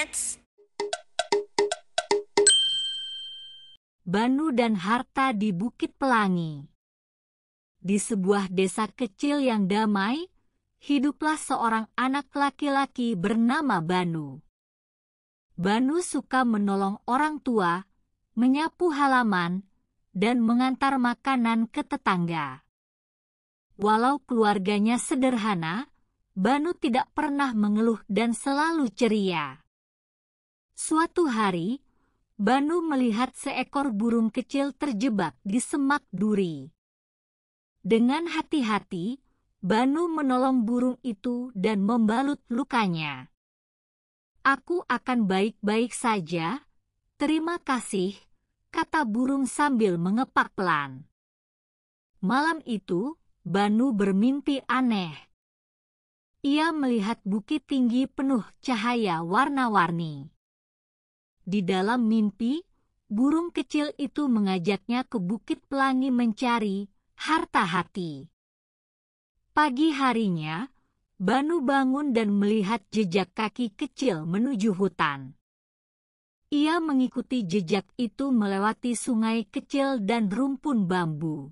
minutes. Banu dan harta di Bukit Pelangi. Di sebuah desa kecil yang damai, hiduplah seorang anak laki-laki bernama Banu. Banu suka menolong orang tua, menyapu halaman, dan mengantar makanan ke tetangga. Walau keluarganya sederhana, Banu tidak pernah mengeluh dan selalu ceria. Suatu hari, Banu melihat seekor burung kecil terjebak di semak duri. Dengan hati-hati, Banu menolong burung itu dan membalut lukanya. "Aku akan baik-baik saja, terima kasih," kata burung sambil mengepak pelan. Malam itu, Banu bermimpi aneh. Ia melihat bukit tinggi penuh cahaya warna-warni. Di dalam mimpi, burung kecil itu mengajaknya ke Bukit Pelangi mencari harta hati. Pagi harinya, Banu bangun dan melihat jejak kaki kecil menuju hutan. Ia mengikuti jejak itu melewati sungai kecil dan rumpun bambu.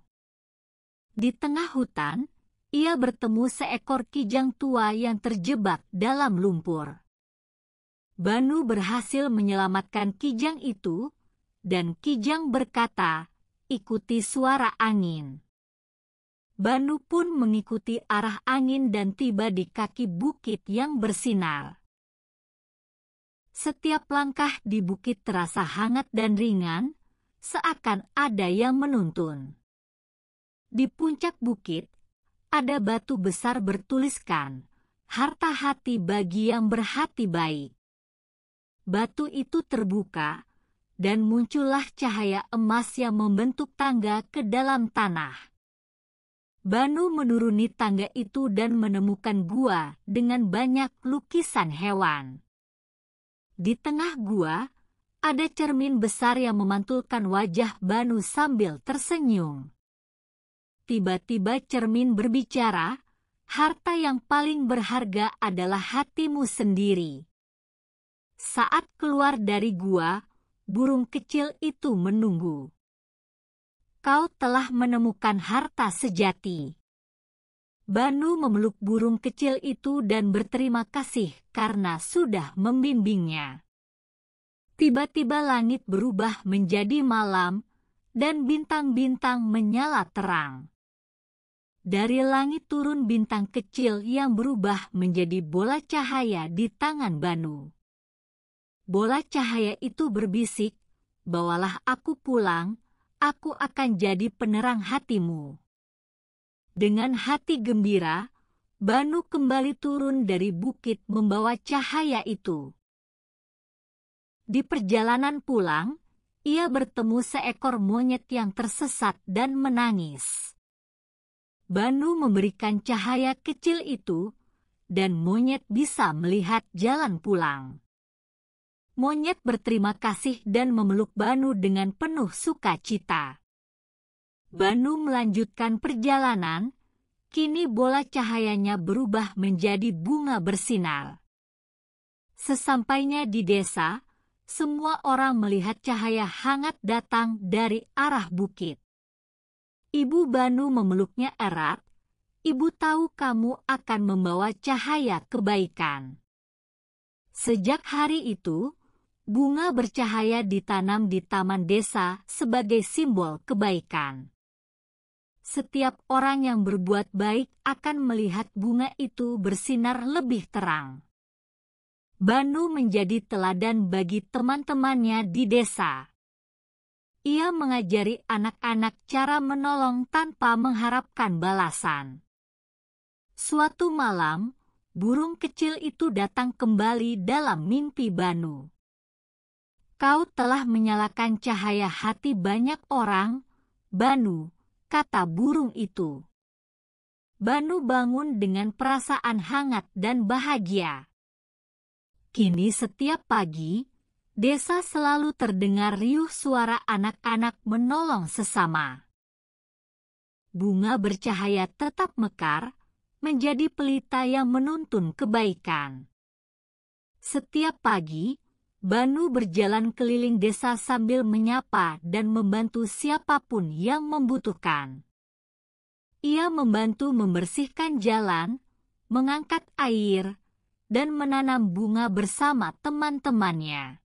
Di tengah hutan, ia bertemu seekor kijang tua yang terjebak dalam lumpur. Banu berhasil menyelamatkan kijang itu, dan kijang berkata, "Ikuti suara angin." Banu pun mengikuti arah angin dan tiba di kaki bukit yang bersinar. Setiap langkah di bukit terasa hangat dan ringan, seakan ada yang menuntun. Di puncak bukit, ada batu besar bertuliskan, "Harta hati bagi yang berhati baik." Batu itu terbuka, dan muncullah cahaya emas yang membentuk tangga ke dalam tanah. Banu menuruni tangga itu dan menemukan gua dengan banyak lukisan hewan. Di tengah gua, ada cermin besar yang memantulkan wajah Banu sambil tersenyum. Tiba-tiba cermin berbicara, "Harta yang paling berharga adalah hatimu sendiri." Saat keluar dari gua, burung kecil itu menunggu. "Kau telah menemukan harta sejati." Banu memeluk burung kecil itu dan berterima kasih karena sudah membimbingnya. Tiba-tiba langit berubah menjadi malam, dan bintang-bintang menyala terang. Dari langit turun bintang kecil yang berubah menjadi bola cahaya di tangan Banu. Bola cahaya itu berbisik, "Bawalah aku pulang, aku akan jadi penerang hatimu." Dengan hati gembira, Banu kembali turun dari bukit membawa cahaya itu. Di perjalanan pulang, ia bertemu seekor monyet yang tersesat dan menangis. Banu memberikan cahaya kecil itu, dan monyet bisa melihat jalan pulang. Monyet berterima kasih dan memeluk Banu dengan penuh sukacita. Banu melanjutkan perjalanan, kini bola cahayanya berubah menjadi bunga bersinar. Sesampainya di desa, semua orang melihat cahaya hangat datang dari arah bukit. Ibu Banu memeluknya erat, "Ibu tahu kamu akan membawa cahaya kebaikan." Sejak hari itu, bunga bercahaya ditanam di taman desa sebagai simbol kebaikan. Setiap orang yang berbuat baik akan melihat bunga itu bersinar lebih terang. Banu menjadi teladan bagi teman-temannya di desa. Ia mengajari anak-anak cara menolong tanpa mengharapkan balasan. Suatu malam, burung kecil itu datang kembali dalam mimpi Banu. "Kau telah menyalakan cahaya hati banyak orang, Banu," kata burung itu. Banu bangun dengan perasaan hangat dan bahagia. Kini setiap pagi, desa selalu terdengar riuh suara anak-anak menolong sesama. Bunga bercahaya tetap mekar, menjadi pelita yang menuntun kebaikan. Setiap pagi, Banu berjalan keliling desa sambil menyapa dan membantu siapapun yang membutuhkan. Ia membantu membersihkan jalan, mengangkat air, dan menanam bunga bersama teman-temannya.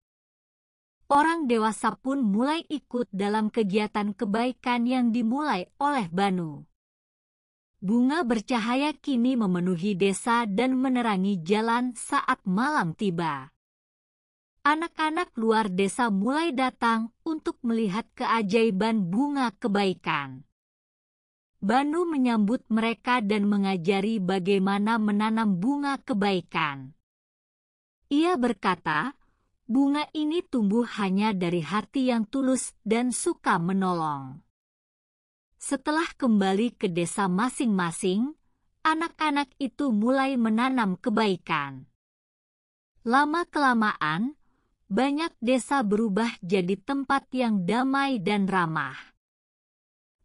Orang dewasa pun mulai ikut dalam kegiatan kebaikan yang dimulai oleh Banu. Bunga bercahaya kini memenuhi desa dan menerangi jalan saat malam tiba. Anak-anak luar desa mulai datang untuk melihat keajaiban bunga kebaikan. Banu menyambut mereka dan mengajari bagaimana menanam bunga kebaikan. Ia berkata, bunga ini tumbuh hanya dari hati yang tulus dan suka menolong. Setelah kembali ke desa masing-masing, anak-anak itu mulai menanam kebaikan. Lama-kelamaan, banyak desa berubah jadi tempat yang damai dan ramah.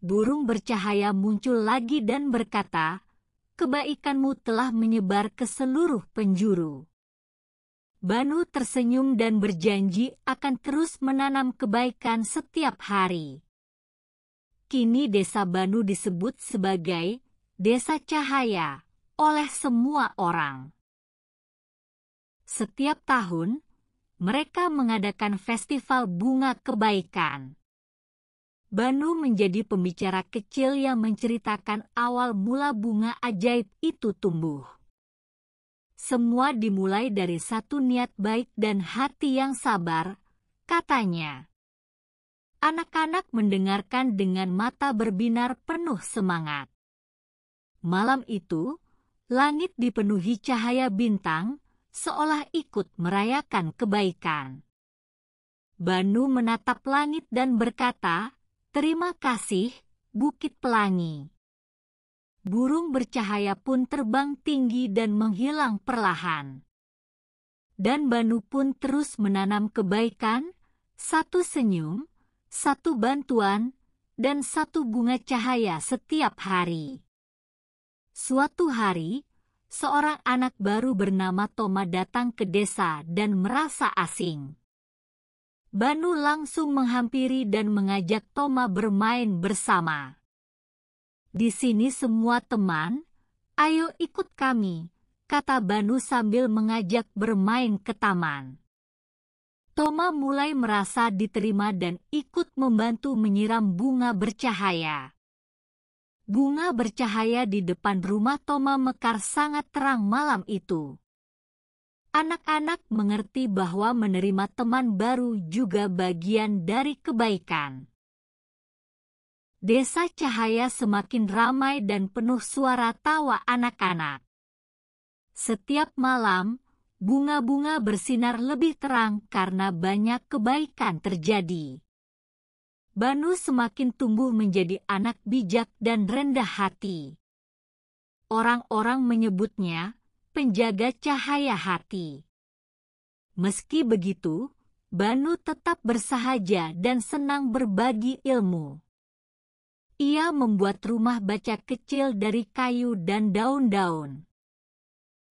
Burung bercahaya muncul lagi dan berkata, "Kebaikanmu telah menyebar ke seluruh penjuru." Banu tersenyum dan berjanji akan terus menanam kebaikan setiap hari. Kini desa Banu disebut sebagai Desa Cahaya oleh semua orang. Setiap tahun, mereka mengadakan festival bunga kebaikan. Banu menjadi pembicara kecil yang menceritakan awal mula bunga ajaib itu tumbuh. Semua dimulai dari satu niat baik dan hati yang sabar, katanya. Anak-anak mendengarkan dengan mata berbinar penuh semangat. Malam itu, langit dipenuhi cahaya bintang, seolah ikut merayakan kebaikan. Banu menatap langit dan berkata, "Terima kasih, Bukit Pelangi." Burung bercahaya pun terbang tinggi dan menghilang perlahan. Dan Banu pun terus menanam kebaikan, satu senyum, satu bantuan, dan satu bunga cahaya setiap hari. Suatu hari, seorang anak baru bernama Toma datang ke desa dan merasa asing. Banu langsung menghampiri dan mengajak Toma bermain bersama. "Di sini semua teman, ayo ikut kami," kata Banu sambil mengajak bermain ke taman. Toma mulai merasa diterima dan ikut membantu menyiram bunga bercahaya. Bunga bercahaya di depan rumah Toma mekar sangat terang malam itu. Anak-anak mengerti bahwa menerima teman baru juga bagian dari kebaikan. Desa Cahaya semakin ramai dan penuh suara tawa anak-anak. Setiap malam, bunga-bunga bersinar lebih terang karena banyak kebaikan terjadi. Banu semakin tumbuh menjadi anak bijak dan rendah hati. Orang-orang menyebutnya penjaga cahaya hati. Meski begitu, Banu tetap bersahaja dan senang berbagi ilmu. Ia membuat rumah baca kecil dari kayu dan daun-daun.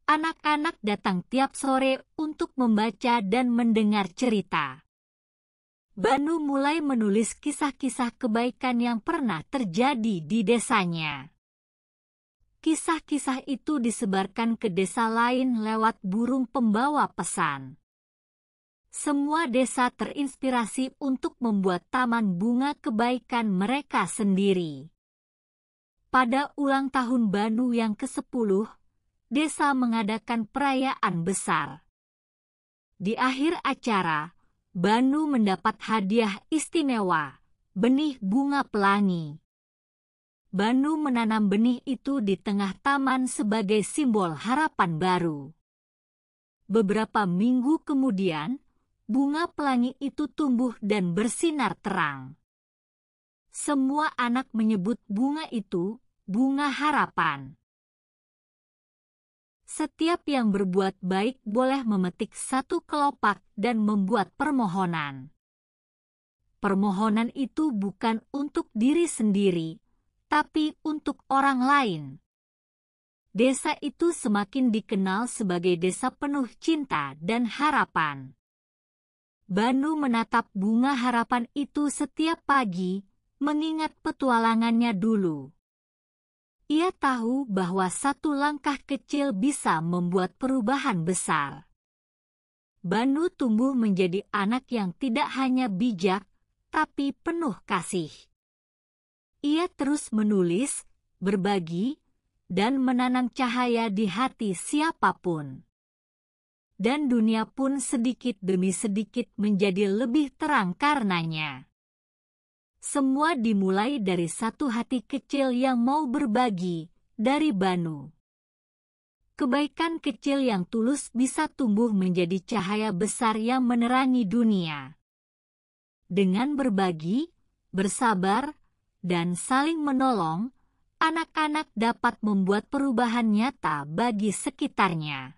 Anak-anak datang tiap sore untuk membaca dan mendengar cerita. Banu mulai menulis kisah-kisah kebaikan yang pernah terjadi di desanya. Kisah-kisah itu disebarkan ke desa lain lewat burung pembawa pesan. Semua desa terinspirasi untuk membuat taman bunga kebaikan mereka sendiri. Pada ulang tahun Banu yang ke-10, desa mengadakan perayaan besar. Di akhir acara, Banu mendapat hadiah istimewa, benih bunga pelangi. Banu menanam benih itu di tengah taman sebagai simbol harapan baru. Beberapa minggu kemudian, bunga pelangi itu tumbuh dan bersinar terang. Semua anak menyebut bunga itu bunga harapan. Setiap yang berbuat baik boleh memetik satu kelopak dan membuat permohonan. Permohonan itu bukan untuk diri sendiri, tapi untuk orang lain. Desa itu semakin dikenal sebagai desa penuh cinta dan harapan. Banu menatap bunga harapan itu setiap pagi, mengingat petualangannya dulu. Ia tahu bahwa satu langkah kecil bisa membuat perubahan besar. Banu tumbuh menjadi anak yang tidak hanya bijak, tapi penuh kasih. Ia terus menulis, berbagi, dan menanam cahaya di hati siapapun. Dan dunia pun sedikit demi sedikit menjadi lebih terang karenanya. Semua dimulai dari satu hati kecil yang mau berbagi, dari Banu. Kebaikan kecil yang tulus bisa tumbuh menjadi cahaya besar yang menerangi dunia. Dengan berbagi, bersabar, dan saling menolong, anak-anak dapat membuat perubahan nyata bagi sekitarnya.